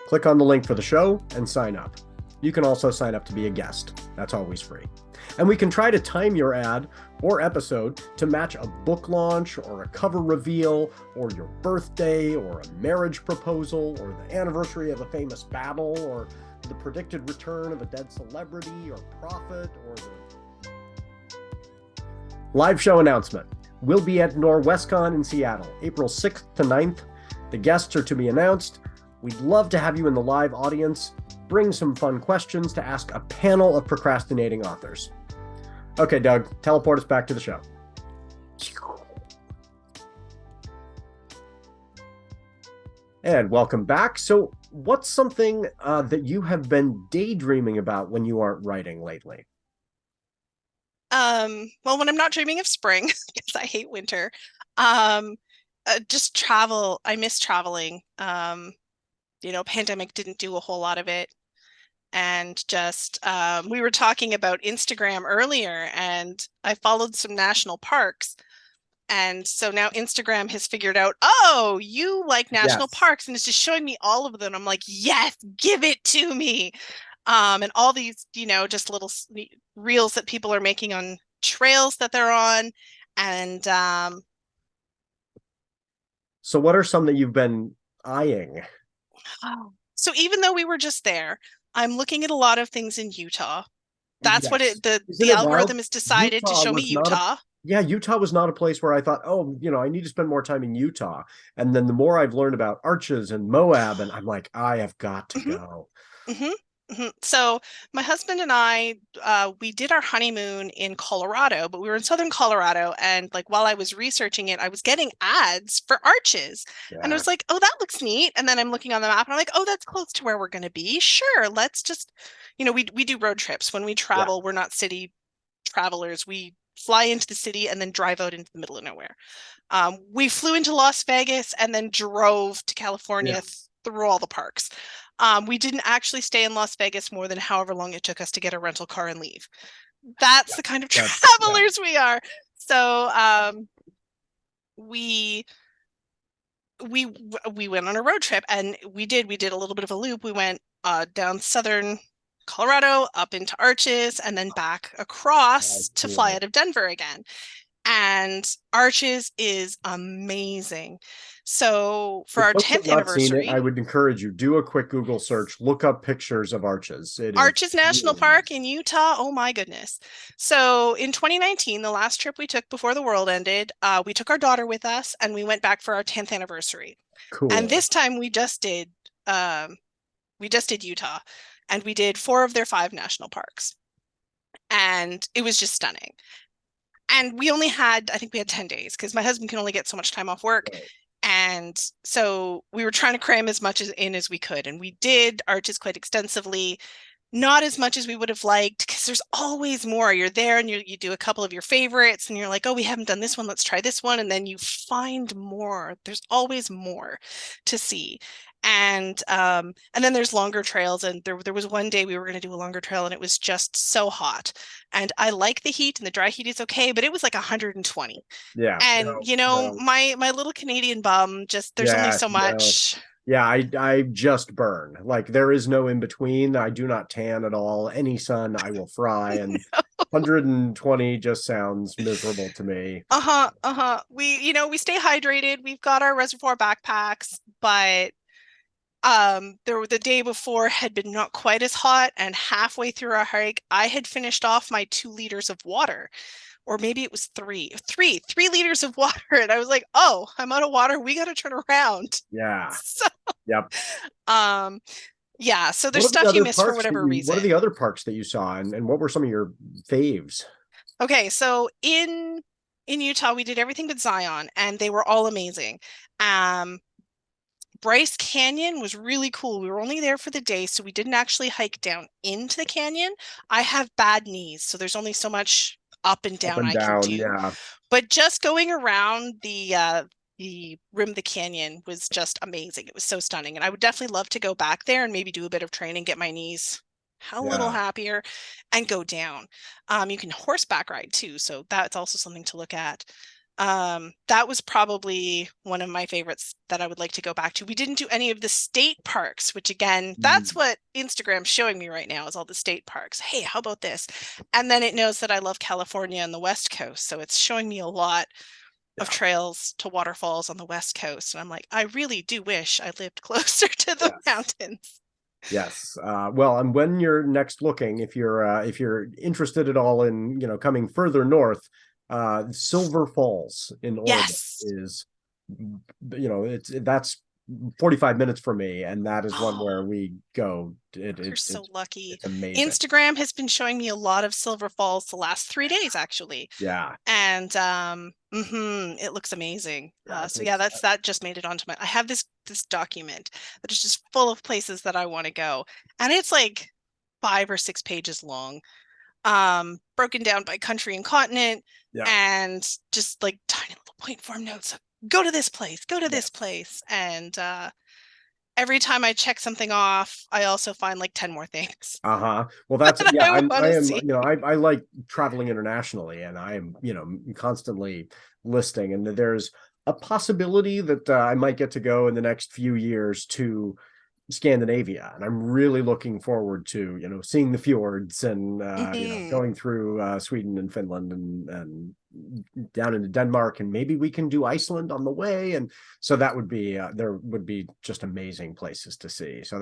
Click on the link for the show and sign up. You can also sign up to be a guest. That's always free. And we can try to time your ad or episode to match a book launch or a cover reveal or your birthday or a marriage proposal or the anniversary of a famous battle or the predicted return of a dead celebrity or prophet or the live show announcement. We'll be at Norwescon in Seattle, April 6th to 9th. The guests are to be announced. We'd love to have you in the live audience. Bring some fun questions to ask a panel of procrastinating authors. Okay, Doug, teleport us back to the show. And welcome back. So, what's something that you have been daydreaming about when you aren't writing lately? well, when I'm not dreaming of spring, because I hate winter, um, just travel. I miss traveling. Pandemic didn't do a whole lot of it. And just we were talking about Instagram earlier, and I followed some national parks. And so now Instagram has figured out, oh, you like national Yes. parks, and it's just showing me all of them. I'm like, yes, give it to me. And all these, just little reels that people are making on trails that they're on. And So, what are some that you've been eyeing? so even though we were just there, I'm looking at a lot of things in Utah. That's what Yes. Isn't the it wild? algorithm has decided to Utah show me was not a Utah. Yeah, Utah was not a place where I thought, oh, I need to spend more time in Utah. And then the more I've learned about arches and Moab, and I'm like, I have got to hmm go. hmm So my husband and I, we did our honeymoon in Colorado, but we were in southern Colorado, and like while I was researching it, I was getting ads for arches, and I Yeah. was like, "Oh, that looks neat." And then I'm looking on the map, and I'm like, "Oh, that's close to where we're going to be. Sure, let's just, we do road trips when we Yeah. travel. We're not city travelers. We fly into the city and then drive out into the middle of nowhere. We flew into Las Vegas and then drove to Yeah. California through all the parks. We didn't actually stay in Las Vegas more than however long it took us to get a rental car and leave. That's Yeah. the kind of Yeah. travelers we are. So we we we went on a road trip and we did a little bit of a loop. We went down southern Colorado up into Arches and then back Oh, across to fly cool. out of Denver again. And Arches is amazing. So for For our folks who have 10th not seen it, I anniversary, would encourage you, do a quick Google search, look up pictures of arches. It is Arches National really Park nice. in Utah, oh my goodness. So in 2019, the last trip we took before the world ended, we took our daughter with us and we went back for our 10th anniversary. And Cool. this time we just did Utah and we did 4 of their 5 national parks. And it was just stunning. And we only had, I think we had 10 days because my husband can only get so much time off work. Right. And so we were trying to cram as much in as we could. And we did arches quite extensively, not as much as we would have liked because there's always more. You're there and you do a couple of your favorites and you're like, oh, we haven't done this one. Let's try this one. And then you find more. There's always more to see. And then there's longer trails. And there was one day we were going to do a longer trail and it was just so hot. And I like the heat and the dry heat is okay, but it was like 120. Yeah. And No, you know, no. my little Canadian bum, just there's only Yeah. so No. much. Yeah, I just burn. Like there is no in between. I do not tan at all. Any sun, I will fry. And 120 just sounds miserable to me. Uh-huh, uh-huh. We stay hydrated. We've got our reservoir backpacks, but the day before had been not quite as hot, and halfway through our hike, I had finished off my 2 liters of water. Or maybe it was three liters of water. And I was like, oh, I'm out of water. We got to turn around. Yeah. So, Yep. um, yeah, so What there's are the stuff you other miss for parks that whatever you what are reason. the other parks that you saw and what were some of your faves? Okay, so in Utah, we did everything but Zion, and they were all amazing. Um, Bryce Canyon was really cool. We were only there for the day, so we didn't actually hike down into the canyon. I have bad knees, so there's only so much up and Up down and I can down, do. yeah. But just going around the rim of the canyon was just amazing. It was so stunning, and I would definitely love to go back there and maybe do a bit of training, get my knees a little Yeah. happier, and go down. You can horseback ride too, so that's also something to look at. That was probably one of my favorites that I would like to go back to. We didn't do any of the state parks, which again, that's Mm, what Instagram's showing me right now is all the state parks. Hey, how about this? And then it knows that I love California and the West Coast, so it's showing me a lot of yeah. trails to waterfalls on the West Coast. And I'm like, I really do wish I lived closer to the Yes. mountains. Yes. Well, and when you're next looking, if you're interested at all in, coming further north, Silver Falls in Oregon Yes. is, that's 45 minutes for me, and that is one Oh, where we go. you're so lucky. It's amazing. Instagram has been showing me a lot of Silver Falls the last 3 days, actually. Yeah. And it looks amazing. Yeah. So yeah, that just made it onto my. I have this document that is just full of places that I want to go, and it's like 5 or 6 pages long, broken down by country and continent, Yeah. and just like tiny little point form notes. Go to this place. Go to this Yes. place, and every time I check something off, I also find like 10 more things Uh-huh. Well, that's that yeah, I want I to am, see. I like traveling internationally and I am, constantly listing and there's a possibility that I might get to go in the next few years to Scandinavia, and I'm really looking forward to seeing the fjords and Hmm. going through Sweden and Finland and down into Denmark, and maybe we can do Iceland on the way, and so that would be there would be just amazing places to see. So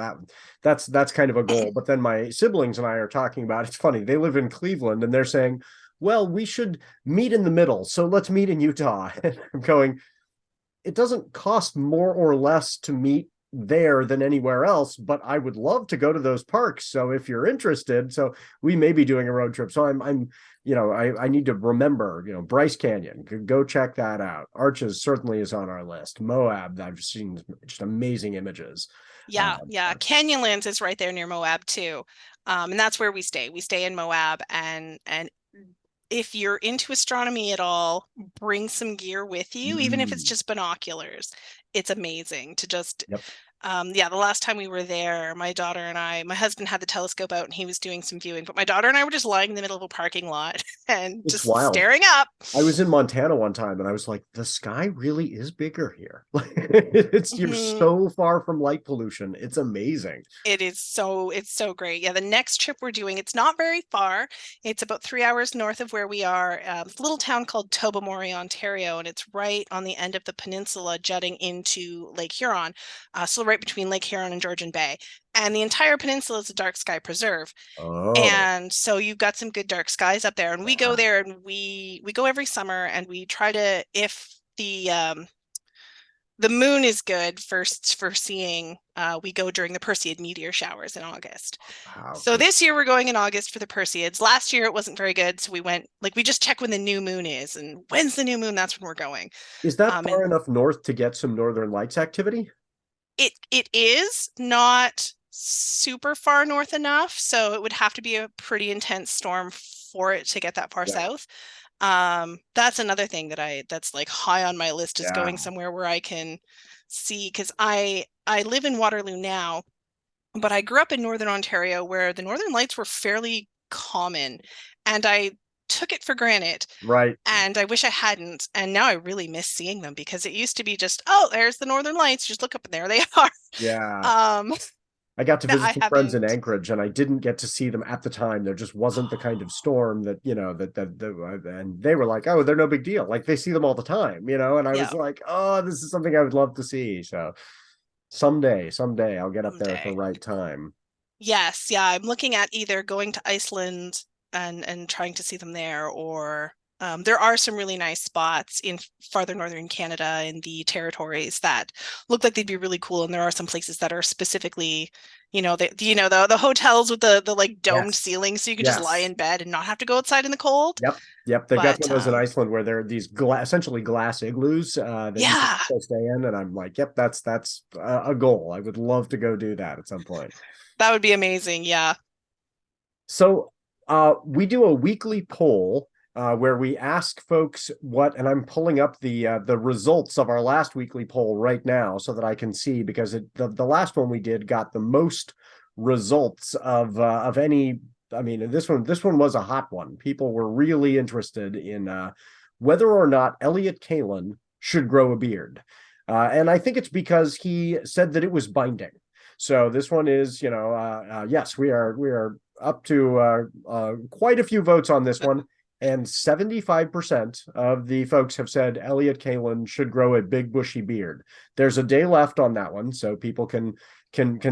that's kind of a goal. But then my siblings and I are talking about, it's funny, they live in Cleveland and they're saying, well, we should meet in the middle, so let's meet in Utah. And I'm going, it doesn't cost more or less to meet there than anywhere else, but I would love to go to those parks. So if you're interested, so we may be doing a road trip. So I need to remember, Bryce Canyon, go check that out. Arches certainly is on our list. Moab, I've seen just amazing images. Yeah, yeah. Canyonlands is right there near Moab too. And that's where we stay. We stay in Moab, and if you're into astronomy at all, bring some gear with you, even if it's Mm, just binoculars. It's amazing to just yep. yeah, the last time we were there, my husband had the telescope out and he was doing some viewing, but my daughter and I were just lying in the middle of a parking lot and It's just wild. staring up. I was in Montana one time and I was like, the sky really is bigger here. It's you're Mhm. so far from light pollution. It's amazing. It's so great. Yeah, the next trip we're doing, it's not very far. It's about 3 hours north of where we are. It's a little town called Tobermory, Ontario, and it's right on the end of the peninsula jutting into Lake Huron. So right between Lake Huron and Georgian Bay. And the entire peninsula is a dark sky preserve. Oh, And so you've got some good dark skies up there. And we go yeah. there and we go every summer and we try to if The moon is good for seeing. We go during the Perseid meteor showers in August. How So cool. this year we're going in August for the Perseids. Last year it wasn't very good, so we went like we just check when the new moon is, and when's the new moon? That's when we're going. Is that And far enough north to get some northern lights activity? it is not super far north enough, so it would have to be a pretty intense storm for it to get that far Yeah. south. That's another thing that's like high on my list is Yeah. going somewhere where I can see, because I live in Waterloo now, but I grew up in Northern Ontario where the Northern Lights were fairly common, and I took it for granted. Right. And I wish I hadn't. And now I really miss seeing them because it used to be just, oh, there's the Northern Lights. Just look up and there they are. Yeah. Um, I got to no, visit I some friends in haven't. Anchorage, and I didn't get to see them at the time. There just wasn't the kind of storm that, and they were like, "Oh, they're no big deal." Like they see them all the time, and I was Yeah, like, "Oh, this is something I would love to see." So someday I'll get up there at the someday. right time. Yes, yeah, I'm looking at either going to Iceland and trying to see them there, or there are some really nice spots in farther northern Canada in the territories that look like they'd be really cool. And there are some places that are specifically, the hotels with the like domed Yes. ceilings, so you can just lie Yes. in bed and not have to go outside in the cold. Yep. Yep. They've got some But of those in Iceland where they're these essentially glass igloos that you can yeah, go stay in, and I'm like, "Yep, that's a goal. I would love to go do that at some point." that would be amazing. Yeah. So we do a weekly poll where we ask folks and I'm pulling up the results of our last weekly poll right now so that I can see, because the last one we did got the most results of any. I mean, this one was a hot one. People were really interested in whether or not Elliot Kalin should grow a beard, and I think it's because he said that it was binding. So this one is, yes, we are up to quite a few votes on this one, and 75% of the folks have said Elliot Kalin should grow a big bushy beard. There's a day left on that one, so people can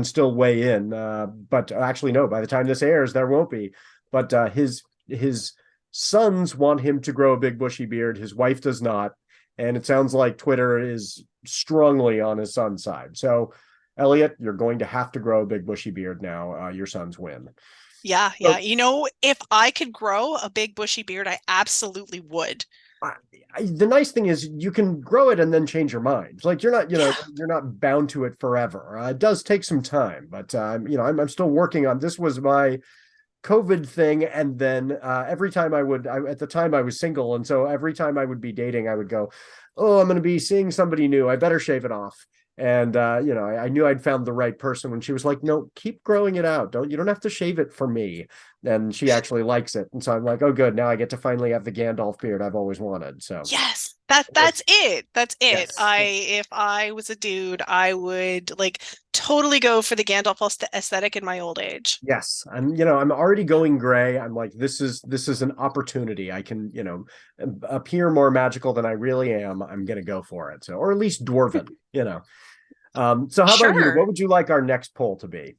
still weigh in. But actually, no, by the time this airs, there won't be. But his sons want him to grow a big bushy beard. His wife does not, and it sounds like Twitter is strongly on his son's side. So Elliot, you're going to have to grow a big bushy beard now. Your sons win. Yeah, yeah. So If I could grow a big bushy beard, I absolutely would. I, the nice thing is you can grow it and then change your mind. Like you're not, Yeah. you're not bound to it forever. It does take some time, but I'm still working on. This was my COVID thing, and then every time at the time I was single, and so every time I would be dating, I would go, "Oh, I'm going to be seeing somebody new. I better shave it off." And I knew I'd found the right person when she was like, "No, keep growing it out. You don't have to shave it for me." And she actually likes it, and so I'm like, "Oh, good. Now I get to finally have the Gandalf beard I've always wanted." So Yes. That's it. That's it. yes, If I was a dude, I would like totally go for the Gandalf aesthetic in my old age. yes, I'm already going gray. I'm like, this is an opportunity. I can appear more magical than I really am. I'm gonna go for it. So, or at least dwarven. So how about you? Sure. What would you like our next poll to be?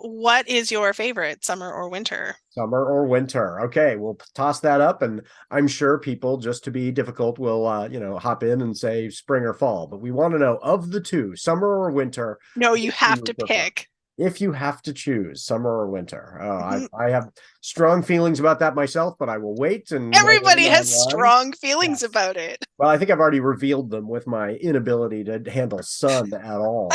What is your favorite, summer or winter? Summer or winter? Okay, we'll toss that up, and I'm sure people, just to be difficult, will hop in and say spring or fall. But we want to know, of the two, summer or winter, No, you which do have you to prefer? pick. If you have to choose summer or winter. Oh, I Mhm. I have strong feelings about that myself, but I will wait and Everybody learn has online. strong feelings Yes. about it. Well, I think I've already revealed them with my inability to handle sun at all.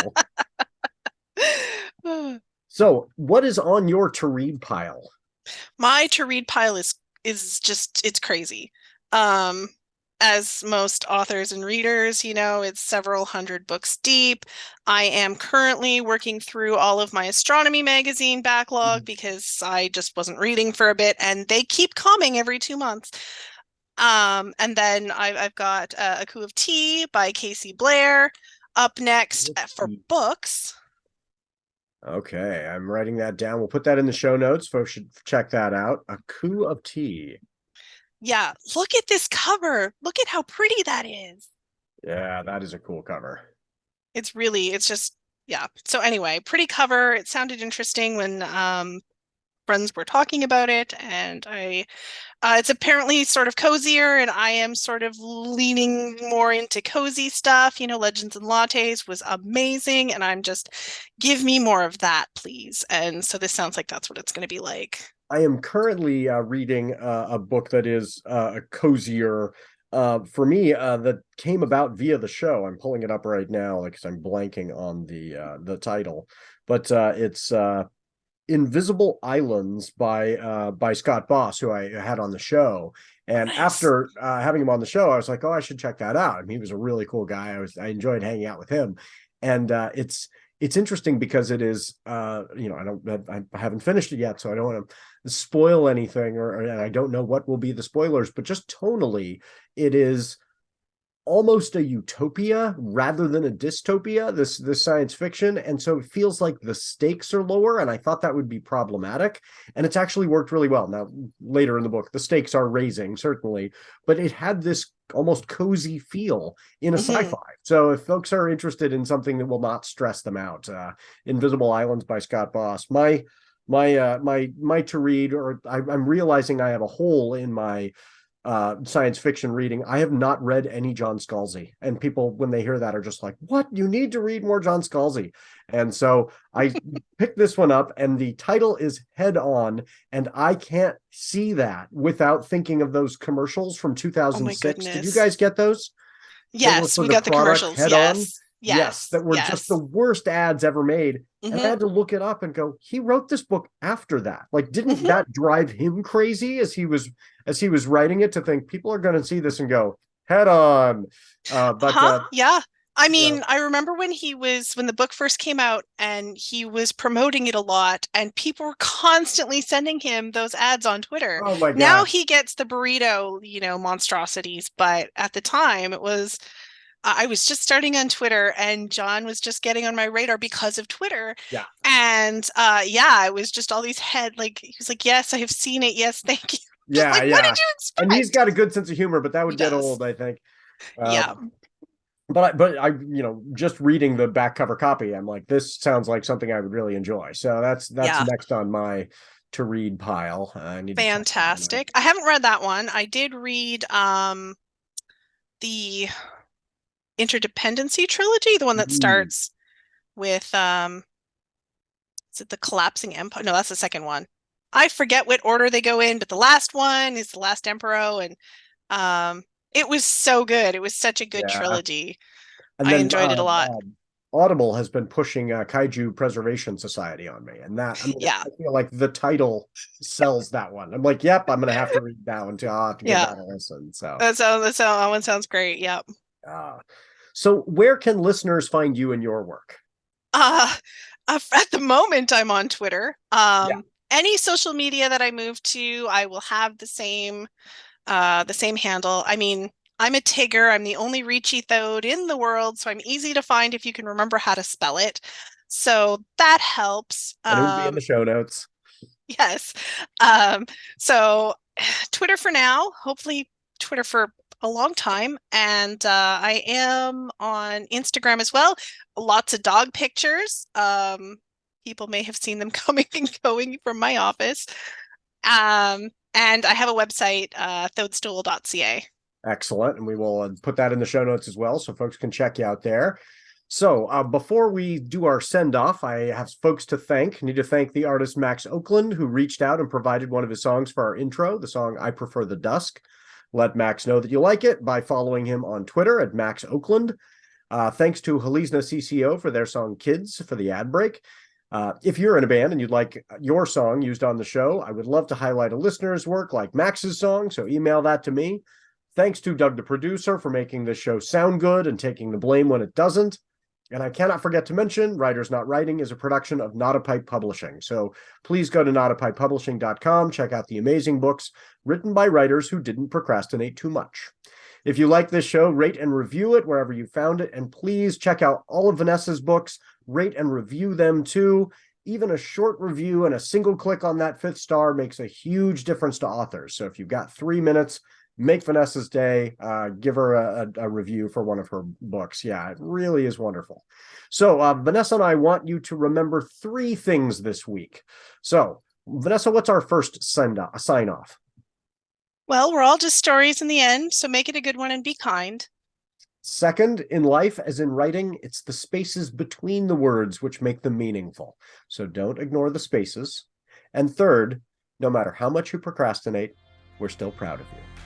So, what is on your to read pile? My to read pile is just it's crazy. Um, as most authors and readers, it's several hundred books deep. I am currently working through all of my astronomy magazine backlog because I just wasn't reading for a bit, and they keep coming every 2 months. And then I've got A Coup of Tea by Casey Blair up next for books. Okay, I'm writing that down. We'll put that in the show notes. Folks should check that out. A coup of tea. Yeah, look at this cover. Look at how pretty that is. Yeah, that is a cool cover. It's just, yeah. So anyway, pretty cover. It sounded interesting when friends were talking about it, and it's apparently sort of cozier, and I am sort of leaning more into cozy stuff. Legends and Lattes was amazing, and I'm just, give me more of that, please. And so this sounds like that's what it's going to be like. I am currently reading a book that is a cozier for me that came about via the show. I'm pulling it up right now because I'm blanking on the title, but it's Invisible Islands by Scott Boss, who I had on the show. And Nice. After having him on the show, I was like, oh, I should check that out. And he was a really cool guy. I enjoyed hanging out with him. And it's interesting because it is I haven't finished it yet, so I don't want to spoil anything, and I don't know what will be the spoilers, but just tonally, it is almost a utopia rather than a dystopia, this science fiction, and so it feels like the stakes are lower, and I thought that would be problematic, and it's actually worked really well. Now later in the book the stakes are raising, certainly, but it had this almost cozy feel in a sci-fi. So if folks are interested in something that will not stress them out, Invisible Islands by Scott Boss. My to read, or I'm realizing I have a hole in my science fiction reading. I have not read any John Scalzi, and people, when they hear that, are just like, what? You need to read more John Scalzi. And so I picked this one up, and the title is Head On, and I can't see that without thinking of those commercials from 2006. Did you guys get those? Yes, we The got the product commercials. Head On. Yes, that were just the worst ads ever made. And I had to look it up and go, he wrote this book after that. Like, didn't that drive him crazy as he was writing it, to think people are going to see this and go, Head On? Yeah. I mean, I remember when the book first came out, and he was promoting it a lot, and people were constantly sending him those ads on Twitter. Oh my God. Now he gets the burrito, monstrosities, but at the time I was just starting on Twitter, and John was just getting on my radar because of Twitter. Yeah. And it was just all these he was like, yes, I have seen it. Yes, thank you. Yeah, what did you expect? And he's got a good sense of humor, but that would get old, I think. Yeah. But I, just reading the back cover copy, I'm like, this sounds like something I would really enjoy. So that's next on my to read pile. I need fantastic. I haven't read that one. I did read the Interdependency trilogy, the one that starts with is it the Collapsing Empire? No, that's the second one. I forget what order they go in, but the last one is The Last Emperor, and it was so good. It was such a good trilogy. And I enjoyed it a lot. Audible has been pushing Kaiju Preservation Society on me, and that, I feel like the title sells that one. I'm like, yep, I'm gonna have to read that one too. I'll have to give that a listen. So that one sounds great. Yep. So where can listeners find you and your work? At the moment, I'm on Twitter. Any social media that I move to, I will have the same handle. I mean, I'm a Tigger. I'm the only Ricci-Thode in the world, so I'm easy to find if you can remember how to spell it. So that helps. And it will be in the show notes. Yes. So Twitter for now, hopefully Twitter for a long time. And I am on Instagram as well. Lots of dog pictures. People may have seen them coming and going from my office. And I have a website, thodestool.ca. Excellent. And we will put that in the show notes as well, so folks can check you out there. So before we do our send-off, I have folks to thank. I need to thank the artist Max Oakland, who reached out and provided one of his songs for our intro, the song I Prefer the Dusk. Let Max know that you like it by following him on Twitter at Max Oakland. Thanks to Halizna CCO for their song Kids for the ad break. If you're in a band and you'd like your song used on the show, I would love to highlight a listener's work like Max's song, so email that to me. Thanks to Doug, the producer, for making this show sound good and taking the blame when it doesn't. And I cannot forget to mention, Writers Not Writing is a production of Not a Pipe Publishing. So please go to notapipepublishing.com, check out the amazing books written by writers who didn't procrastinate too much. If you like this show, rate and review it wherever you found it. And please check out all of Vanessa's books, rate and review them too. Even a short review and a single click on that 5th star makes a huge difference to authors. So if you've got 3 minutes, make Vanessa's day, give her a review for one of her books. Yeah, it really is wonderful. So Vanessa and I want you to remember 3 things this week. So Vanessa, what's our first sign off? Well, we're all just stories in the end, so make it a good one and be kind. Second, in life, as in writing, it's the spaces between the words which make them meaningful. So don't ignore the spaces. And third, no matter how much you procrastinate, we're still proud of you.